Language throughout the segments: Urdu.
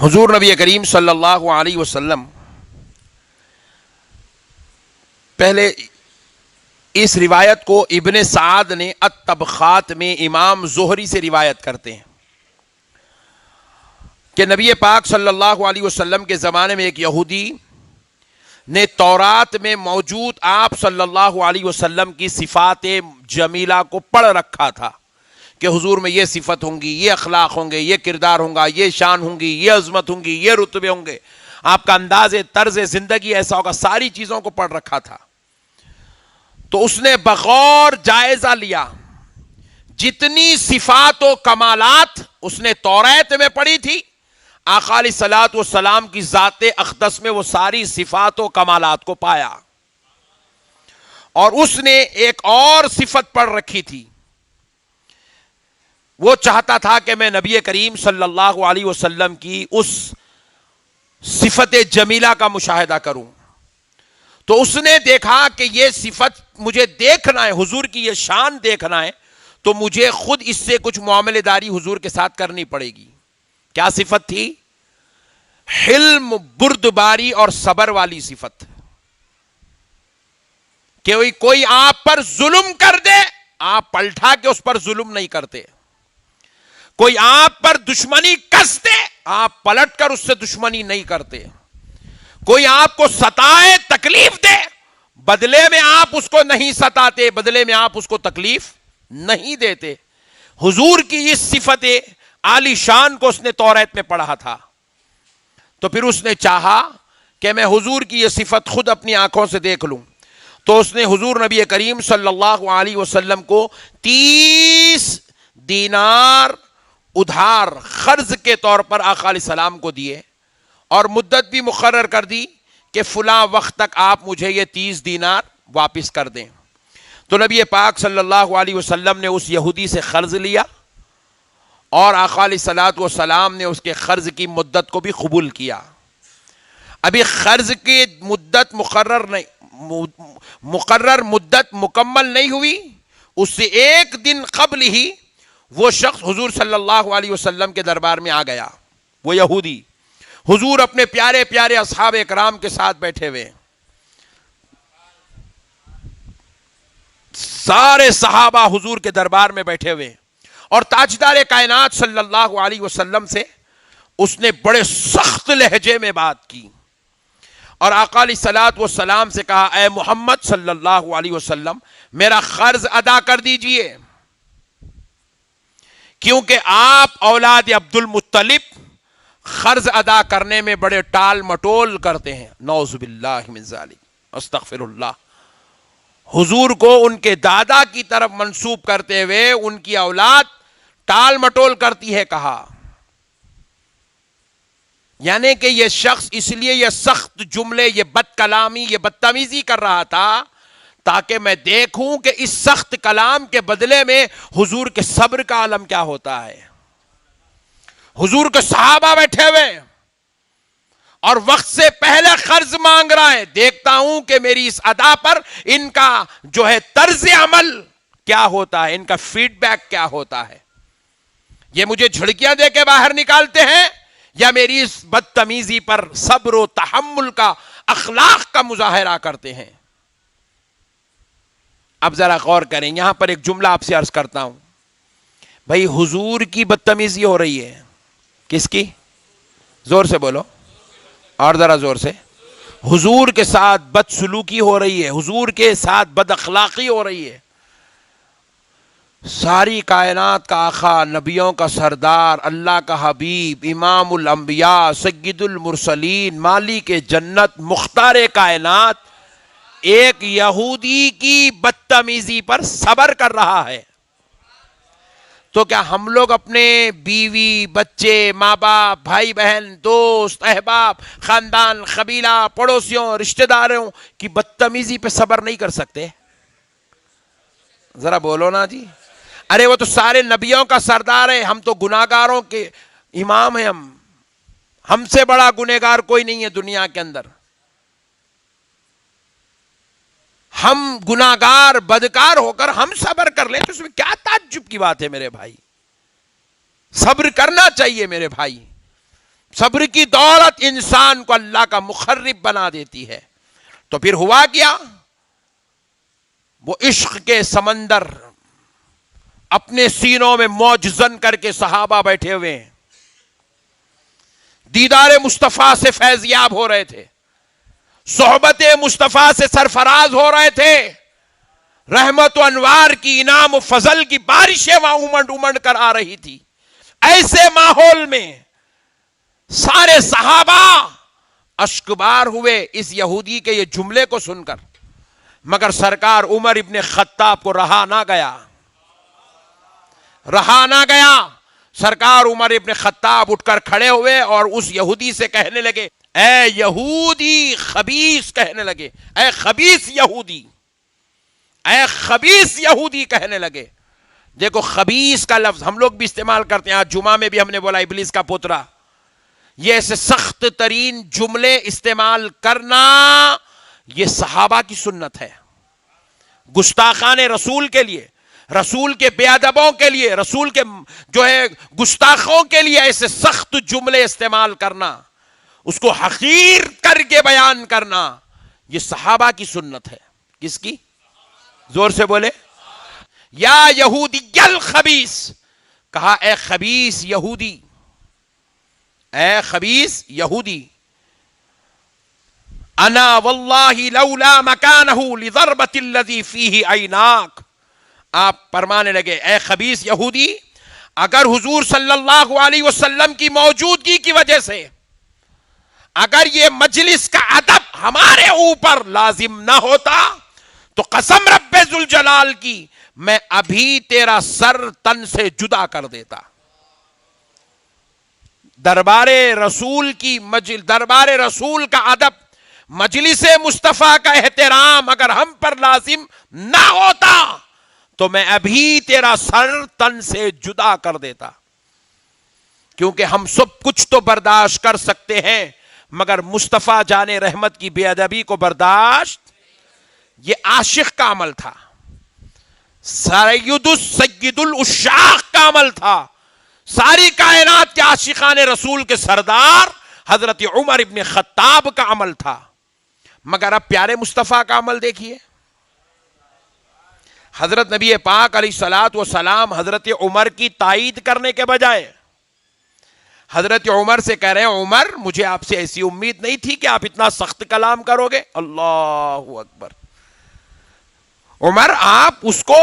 حضور نبی کریم صلی اللہ علیہ وسلم پہلے اس روایت کو ابن سعد نے الطبقات میں امام زہری سے روایت کرتے ہیں کہ نبی پاک صلی اللہ علیہ وسلم کے زمانے میں ایک یہودی نے تورات میں موجود آپ صلی اللہ علیہ وسلم کی صفات جمیلہ کو پڑھ رکھا تھا کہ حضور میں یہ صفت ہوں گی، یہ اخلاق ہوں گے، یہ کردار ہوں گا، یہ شان ہوں گی، یہ عظمت ہوں گی، یہ رتبے ہوں گے، آپ کا انداز طرز زندگی ایسا ہوگا، ساری چیزوں کو پڑھ رکھا تھا۔ تو اس نے بغور جائزہ لیا جتنی صفات و کمالات اس نے توریت میں پڑھی تھی، آقا علیہ الصلوۃ والسلام کی ذات اقدس میں وہ ساری صفات و کمالات کو پایا، اور اس نے ایک اور صفت پڑھ رکھی تھی۔ وہ چاہتا تھا کہ میں نبی کریم صلی اللہ علیہ وسلم کی اس صفت جمیلہ کا مشاہدہ کروں، تو اس نے دیکھا کہ یہ صفت مجھے دیکھنا ہے، حضور کی یہ شان دیکھنا ہے، تو مجھے خود اس سے کچھ معاملے داری حضور کے ساتھ کرنی پڑے گی۔ کیا صفت تھی؟ حلم، بردباری اور صبر والی صفت، کہ کوئی آپ پر ظلم کر دے، آپ پلٹا کے اس پر ظلم نہیں کرتے، کوئی آپ پر دشمنی کس دے، آپ پلٹ کر اس سے دشمنی نہیں کرتے، کوئی آپ کو ستائے، تکلیف دے، بدلے میں آپ اس کو نہیں ستاتے، بدلے میں آپ اس کو تکلیف نہیں دیتے۔ حضور کی اس صفت عالی شان کو اس نے توریت میں پڑھا تھا، تو پھر اس نے چاہا کہ میں حضور کی یہ صفت خود اپنی آنکھوں سے دیکھ لوں، تو اس نے حضور نبی کریم صلی اللہ علیہ وسلم کو 30 دینار ادھار قرض کے طور پر آقا علیہ السلام کو دیے، اور مدت بھی مقرر کر دی کہ فلاں وقت تک آپ مجھے یہ 30 دینار واپس کر دیں۔ تو نبی پاک صلی اللہ علیہ وسلم نے اس یہودی سے قرض لیا، اور آقا علیہ الصلوۃ والسلام نے اس کے قرض کی مدت کو بھی قبول کیا۔ ابھی قرض کی مدت مقرر مدت مکمل نہیں ہوئی، اس سے ایک دن قبل ہی وہ شخص حضور صلی اللہ علیہ وسلم کے دربار میں آ گیا، وہ یہودی۔ حضور اپنے پیارے پیارے اصحاب اکرام کے ساتھ بیٹھے ہوئے، سارے صحابہ حضور کے دربار میں بیٹھے ہوئے، اور تاجدار کائنات صلی اللہ علیہ وسلم سے اس نے بڑے سخت لہجے میں بات کی، اور آقا علیہ الصلوۃ والسلام سے کہا، اے محمد صلی اللہ علیہ وسلم، میرا قرض ادا کر دیجئے، کیونکہ آپ اولاد عبد المطلب قرض ادا کرنے میں بڑے ٹال مٹول کرتے ہیں۔ نعوذ باللہ من ذالک، استغفر اللہ۔ حضور کو ان کے دادا کی طرف منسوب کرتے ہوئے ان کی اولاد ٹال مٹول کرتی ہے کہا، یعنی کہ یہ شخص اس لیے یہ سخت جملے، یہ بد کلامی، یہ بدتمیزی کر رہا تھا تاکہ میں دیکھوں کہ اس سخت کلام کے بدلے میں حضور کے صبر کا عالم کیا ہوتا ہے۔ حضور کے صحابہ بیٹھے ہوئے اور وقت سے پہلے قرض مانگ رہا ہے، دیکھتا ہوں کہ میری اس ادا پر ان کا جو ہے طرز عمل کیا ہوتا ہے، ان کا فیڈ بیک کیا ہوتا ہے، یہ مجھے جھڑکیاں دے کے باہر نکالتے ہیں یا میری اس بدتمیزی پر صبر و تحمل کا، اخلاق کا مظاہرہ کرتے ہیں۔ اب ذرا غور کریں، یہاں پر ایک جملہ آپ سے عرض کرتا ہوں، بھائی حضور کی بدتمیزی ہو رہی ہے، کس کی؟ زور سے بولو، اور ذرا زور سے۔ حضور کے ساتھ بد سلوکی ہو رہی ہے، حضور کے ساتھ بد اخلاقی ہو رہی ہے۔ ساری کائنات کا آقا، نبیوں کا سردار، اللہ کا حبیب، امام الانبیاء، سید المرسلین، مالک جنت، مختار کائنات، ایک یہودی کی بدتمیزی پر صبر کر رہا ہے، تو کیا ہم لوگ اپنے بیوی، بچے، ماں باپ، بھائی بہن، دوست، احباب، خاندان، قبیلہ، پڑوسیوں، رشتہ داروں کی بدتمیزی پہ صبر نہیں کر سکتے؟ ذرا بولو نا جی۔ ارے وہ تو سارے نبیوں کا سردار ہے، ہم تو گناہگاروں کے امام ہیں، ہم سے بڑا گنہگار کوئی نہیں ہے دنیا کے اندر۔ ہم گناہگار بدکار ہو کر ہم صبر کر لیں تو اس میں کیا تعجب کی بات ہے میرے بھائی؟ صبر کرنا چاہیے میرے بھائی۔ صبر کی دولت انسان کو اللہ کا مقرب بنا دیتی ہے. تو پھر ہوا کیا؟ وہ عشق کے سمندر اپنے سینوں میں موجزن کر کے صحابہ بیٹھے ہوئے ہیں، دیدار مصطفیٰ سے فیض یاب ہو رہے تھے، صحبت مصطفیٰ سے سرفراز ہو رہے تھے، رحمت و انوار کی، انعام و فضل کی بارشیں وہاں امنڈ امنڈ کر آ رہی تھی. ایسے ماحول میں سارے صحابہ اشکبار ہوئے اس یہودی کے یہ جملے کو سن کر، مگر سرکار عمر ابن خطاب کو رہا نہ گیا. سرکار عمر ابن خطاب اٹھ کر کھڑے ہوئے اور اس یہودی سے کہنے لگے، اے یہودی خبیث، کہنے لگے اے خبیث یہودی، اے خبیث یہودی کہنے لگے. دیکھو خبیث کا لفظ ہم لوگ بھی استعمال کرتے ہیں، آج جمعہ میں بھی ہم نے بولا ابلیس کا پترا. یہ ایسے سخت ترین جملے استعمال کرنا یہ صحابہ کی سنت ہے. گستاخان رسول کے لیے، رسول کے بے ادبوں کے لیے، رسول کے جو ہے گستاخوں کے لیے ایسے سخت جملے استعمال کرنا، اس کو حقیر کر کے بیان کرنا، یہ صحابہ کی سنت ہے. کس کی؟ زور سے بولے. یا یہودی الخبیث، کہا اے خبیث یہودی، اے خبیث یہودی. انا واللہ لولا مکانہ لضربۃ الذی فیہ عیناک. آپ فرمانے لگے اے خبیث یہودی، اگر حضور صلی اللہ علیہ وسلم کی موجودگی کی وجہ سے اگر یہ مجلس کا ادب ہمارے اوپر لازم نہ ہوتا تو قسم رب ذوالجلال کی میں ابھی تیرا سر تن سے جدا کر دیتا. دربار رسول کی دربار رسول کا ادب، مجلس مصطفیٰ کا احترام اگر ہم پر لازم نہ ہوتا تو میں ابھی تیرا سر تن سے جدا کر دیتا. کیونکہ ہم سب کچھ تو برداشت کر سکتے ہیں، مگر مصطفیٰ جان رحمت کی بے ادبی کو برداشت، یہ عاشق کا عمل تھا، سید العشاق کا عمل تھا، ساری کائنات کے عاشقان رسول کے سردار حضرت عمر ابن خطاب کا عمل تھا. مگر اب پیارے مصطفیٰ کا عمل دیکھیے. حضرت نبی پاک علیہ الصلوۃ والسلام حضرت عمر کی تائید کرنے کے بجائے حضرت عمر سے کہہ رہے ہیں، عمر مجھے آپ سے ایسی امید نہیں تھی کہ آپ اتنا سخت کلام کرو گے. اللہ اکبر. عمر آپ اس کو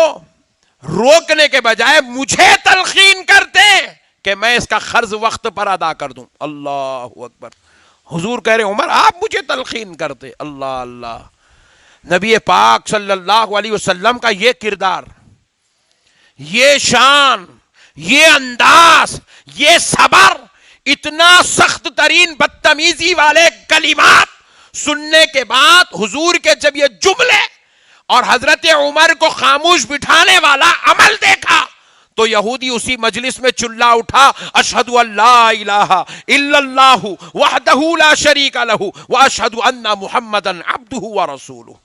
روکنے کے بجائے مجھے تلقین کرتے کہ میں اس کا قرض وقت پر ادا کر دوں. اللہ اکبر. حضور کہہ رہے عمر آپ مجھے تلقین کرتے. اللہ اللہ. نبی پاک صلی اللہ علیہ وسلم کا یہ کردار، یہ شان، یہ انداز، یہ صبر، اتنا سخت ترین بدتمیزی والے کلمات سننے کے بعد حضور کے جب یہ جملے اور حضرت عمر کو خاموش بٹھانے والا عمل دیکھا تو یہودی اسی مجلس میں چلا اٹھا، اشہد ان لا الہ الا اللہ وحدہ لا شریک لہ واشہد ان محمدا عبدہ ورسولہ.